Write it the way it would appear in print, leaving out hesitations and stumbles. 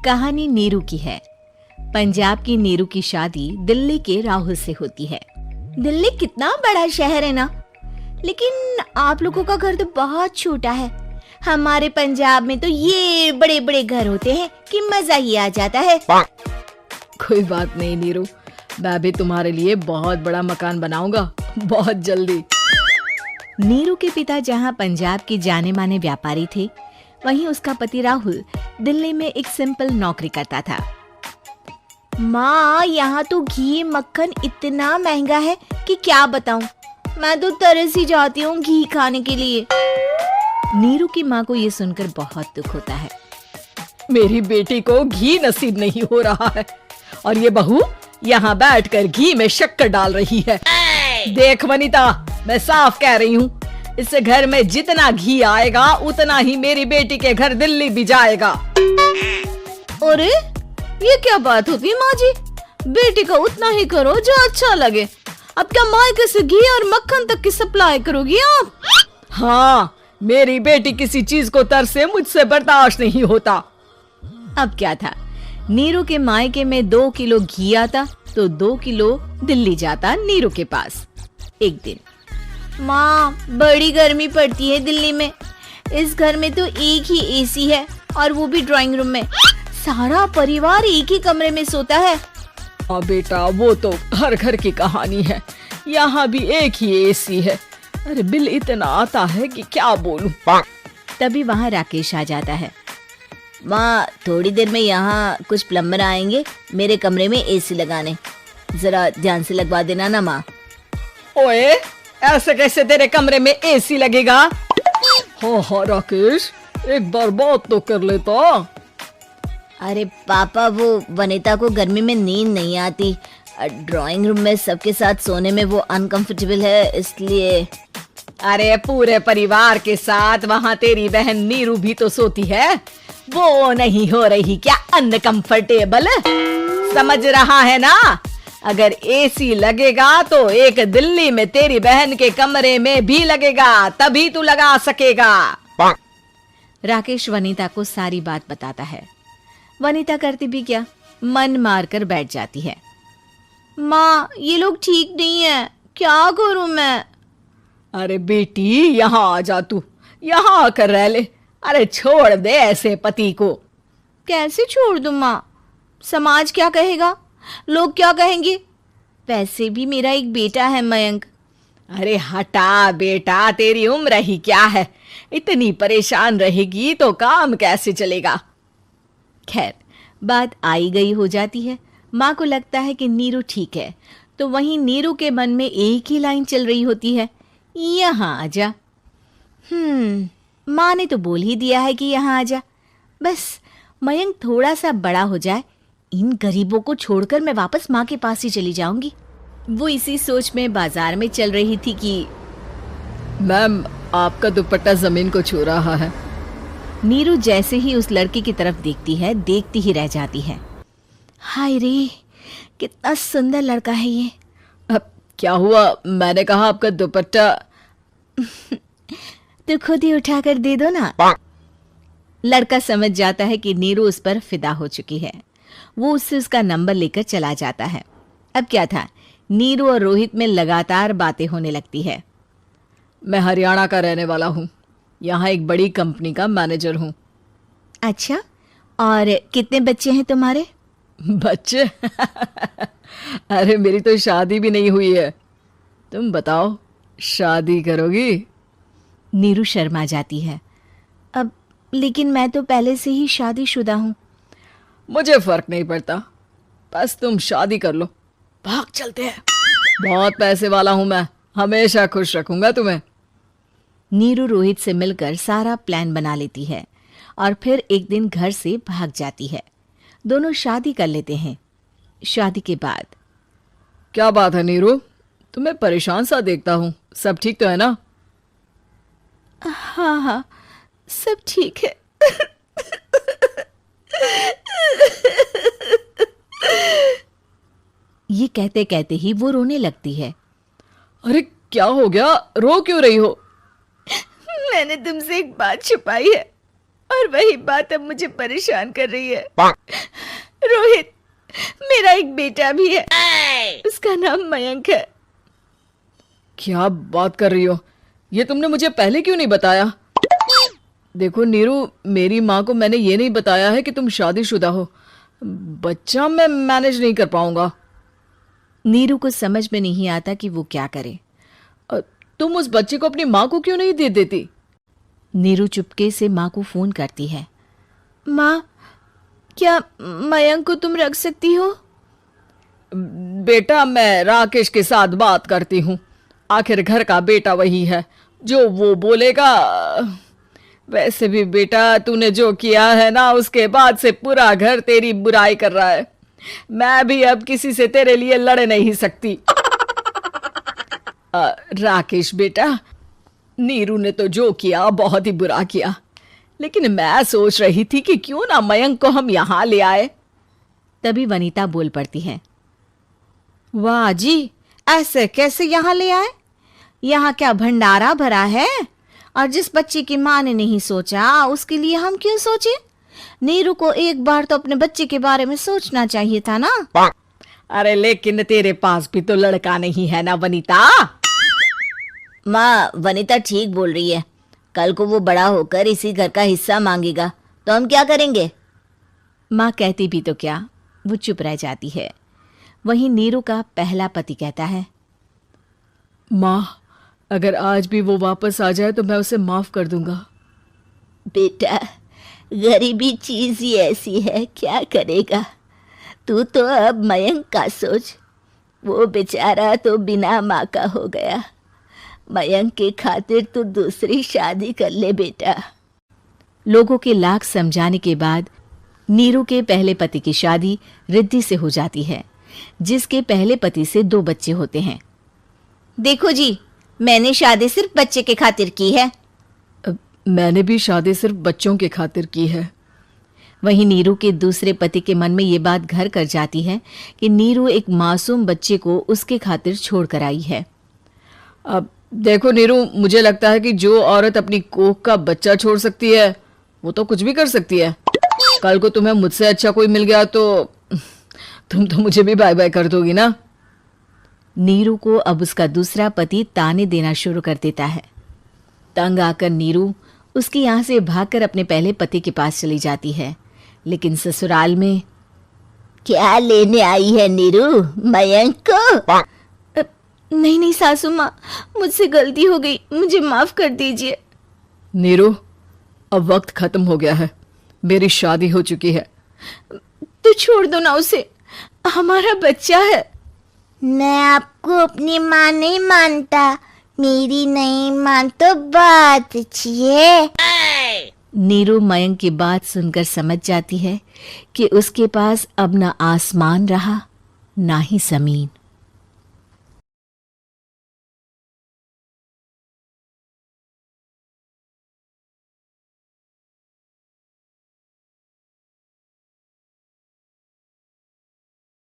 कहानी नीरू की है। पंजाब की नीरू की शादी दिल्ली के राहुल से होती है। दिल्ली कितना बड़ा शहर है ना, लेकिन आप लोगों का घर तो बहुत छोटा है। हमारे पंजाब में तो ये बड़े बड़े घर होते हैं कि मजा ही आ जाता है। कोई बात नहीं नीरू, मैं भी तुम्हारे लिए बहुत बड़ा मकान बनाऊंगा बहुत जल्दी। नीरू के पिता जहाँ पंजाब के जाने माने व्यापारी थे, वहीं उसका पति राहुल दिल्ली में एक सिंपल नौकरी करता था। माँ, यहाँ तो घी मक्खन इतना महंगा है कि क्या बताऊं। मैं तो तरस ही जाती हूँ घी खाने के लिए। नीरू की माँ को ये सुनकर बहुत दुख होता है। मेरी बेटी को घी नसीब नहीं हो रहा है और ये बहू यहाँ बैठकर घी में शक्कर डाल रही है। देख वनिता, मैं साफ कह रही हूँ, इस घर में जितना घी आएगा उतना ही मेरी बेटी के घर दिल्ली भी जाएगा। अरे ये क्या बात होती है माँ जी, बेटी का उतना ही करो जो अच्छा लगे। अब क्या मायके से घी और मक्खन तक की सप्लाई करोगी आप? हाँ, मेरी बेटी किसी चीज को तरसे मुझसे बर्दाश्त नहीं होता। अब क्या था, नीरू के मायके में 2 किलो घी आता तो 2 किलो दिल्ली जाता नीरू के पास। एक दिन, माँ बड़ी गर्मी पड़ती है दिल्ली में। इस घर में तो एक ही एसी है और वो भी ड्राइंग रूम में। सारा परिवार एक ही कमरे में सोता है। हाँ बेटा, वो तो हर घर की कहानी है। यहाँ भी एक ही एसी है। अरे बिल इतना आता है कि क्या बोलूं। तभी वहाँ राकेश आ जाता है। माँ, थोड़ी देर में यहाँ कुछ प्लम्बर आएंगे मेरे कमरे में एसी लगाने, जरा ध्यान से लगवा देना ना माँ। ओए, ऐसे कैसे तेरे कमरे में एसी लगेगा? हाँ राकेश, एक बार बात तो कर लेता। अरे पापा, वो वनिता को गर्मी में नींद नहीं आती। ड्राइंग रूम में सबके साथ सोने में वो अनकंफर्टेबल है, इसलिए। अरे पूरे परिवार के साथ वहाँ तेरी बहन नीरू भी तो सोती है, वो नहीं हो रही क्या अनकंफर्टेबल? समझ रहा है ना? अगर एसी लगेगा तो एक दिल्ली में तेरी बहन के कमरे में भी लगेगा, तभी तू लगा सकेगा। राकेश वनिता को सारी बात बताता है। वनिता करती भी क्या, मन मार कर बैठ जाती है। माँ, ये लोग ठीक नहीं है, क्या करूं मैं? अरे बेटी, यहाँ आ जा, तू यहाँ आकर रह ले। अरे छोड़ दे ऐसे पति को। कैसे छोड़ दूं माँ? समाज क्या कहेगा, लोग क्या कहेंगे? वैसे भी मेरा एक बेटा है मयंक। अरे हटा बेटा, तेरी उम्र ही क्या है, इतनी परेशान रहेगी तो काम कैसे चलेगा। खैर, बात आई गई हो जाती है। माँ को लगता है कि नीरू ठीक है, तो वहीं नीरू के मन में एक ही लाइन चल रही होती है, यहाँ आजा। माँ ने तो बोल ही दिया है कि यहाँ आजा। बस मयंक थोड़ा सा बड़ा हो जाए, इन गरीबों को छोड़कर मैं वापस माँ के पास ही चली जाऊंगी। वो इसी सोच में बाजार में चल रही थी कि मैम, आपका दुपट्टा जमीन को छू रहा है। नीरू जैसे ही उस लड़की की तरफ देखती है, देखती ही रह जाती है। हाय रे, कितना सुंदर लड़का है ये। अब क्या हुआ? मैंने कहा आपका दुपट्टा। तो खुद ही उठाकर दे दो ना। लड़का समझ जाता है कि नीरू उस पर फिदा हो चुकी है। वो उससे उसका नंबर लेकर चला जाता है। अब क्या था, नीरू और रोहित में लगातार बातें होने लगती है। मैं हरियाणा का रहने वाला हूँ, यहाँ एक बड़ी कंपनी का मैनेजर हूँ। अच्छा, और कितने बच्चे हैं तुम्हारे? बच्चे? अरे मेरी तो शादी भी नहीं हुई है। तुम बताओ, शादी करोगी? नीरू शर्मा जाती है। अब लेकिन मैं तो पहले से ही शादीशुदा हूँ। मुझे फर्क नहीं पड़ता, बस तुम शादी कर लो, भाग चलते हैं। बहुत पैसे वाला हूँ मैं, हमेशा खुश रखूंगा तुम्हें। नीरू रोहित से मिलकर सारा प्लान बना लेती है और फिर एक दिन घर से भाग जाती है। दोनों शादी कर लेते हैं। शादी के बाद, क्या बात है नीरू, तुम्हें परेशान सा देखता हूँ, सब ठीक तो है ना? हाँ हाँ, सब ठीक है। ये कहते कहते ही वो रोने लगती है। अरे क्या हो गया, रो क्यों रही हो? मैंने तुमसे एक बात छुपाई है। और वही बात अब मुझे परेशान कर रही है। रोहित, मेरा एक बेटा भी है, उसका नाम मयंक है। क्या बात कर रही हो? ये तुमने मुझे पहले क्यों नहीं बताया? देखो नीरू, मेरी माँ को मैंने ये नहीं बताया है कि तुम शादीशुदा हो। बच्चा मैं मैनेज नहीं कर पाऊंगा। नीरू को समझ में नहीं आता कि वो क्या करे। तुम उस बच्चे को अपनी माँ को क्यों नहीं दे देती? नीरू चुपके से माँ को फोन करती है। माँ, क्या मयंक को तुम रख सकती हो? बेटा, मैं राकेश के साथ बात करती हूँ। आखिर घर का बेटा वही है, जो वो बोलेगा। वैसे भी बेटा, तूने जो किया है ना, उसके बाद से पूरा घर तेरी बुराई कर रहा है। मैं भी अब किसी से तेरे लिए लड़ नहीं सकती। राकेश बेटा, नीरू ने तो जो किया बहुत ही बुरा किया, लेकिन मैं सोच रही थी कि क्यों ना मयंक को हम यहाँ ले आए। तभी वनीता बोल पड़ती है। वाह जी, ऐसे कैसे यहाँ ले आए? यहाँ क्या भंडारा भरा है? और जिस बच्चे की माँ ने नहीं सोचा, उसके लिए हम क्यों सोचे? नीरू को एक बार तो अपने बच्चे के बारे में सोचना चाहिए था ना। अरे लेकिन तेरे पास भी तो लड़का नहीं है ना वनीता। माँ, वनीता ठीक बोल रही है। कल को वो बड़ा होकर इसी घर का हिस्सा मांगेगा तो हम क्या करेंगे? माँ कहती भी तो क्या, वो चुप रह जाती है। वहीं नीरू का पहला पति कहता है। माँ, अगर आज भी वो वापस आ जाए तो मैं उसे माफ कर दूंगा। बेटा, गरीबी चीज ही ऐसी है, क्या करेगा? तू तो अब मयंक का सोच। वो बेचारा तो बिना माँ का हो गया। मयंक के खातिर तू दूसरी शादी कर ले बेटा। लोगों के लाख समझाने के बाद नीरू के पहले पति की शादी रिद्धि से हो जाती है, जिसके पहले पति से 2 बच्चे होते हैं। देखो जी, मैंने शादी सिर्फ बच्चे के खातिर की है। मैंने भी शादी सिर्फ बच्चों के खातिर की है। वहीं नीरू के दूसरे पति के मन में ये बात घर कर जाती है कि नीरू एक मासूम बच्चे को उसके खातिर छोड़ कर आई है। अब देखो नीरू, मुझे लगता है कि जो औरत अपनी कोख का बच्चा छोड़ सकती है, वो तो कुछ भी कर सकती है। कल को तुम्हें मुझसे अच्छा कोई मिल गया तो तुम तो मुझे भी बाय बाय कर दोगी ना। नीरू को अब उसका दूसरा पति ताने देना शुरू कर देता है। तंग आकर नीरू उसके यहाँ से भागकर अपने पहले पति के पास चली जाती है। लेकिन ससुराल में क्या लेने आई है नीरू, मयंक को? नहीं नहीं सासू माँ, मुझसे गलती हो गई, मुझे माफ कर दीजिए। नीरू, अब वक्त खत्म हो गया है, मेरी शादी हो चुकी है। तो छोड़ दो ना उसे, हमारा बच्चा है। मैं आपको अपनी माँ नहीं मानता, मेरी नहीं मान तो बात अच्छी है। नीरू मयंक की बात सुनकर समझ जाती है कि उसके पास अब ना आसमान रहा ना ही जमीन।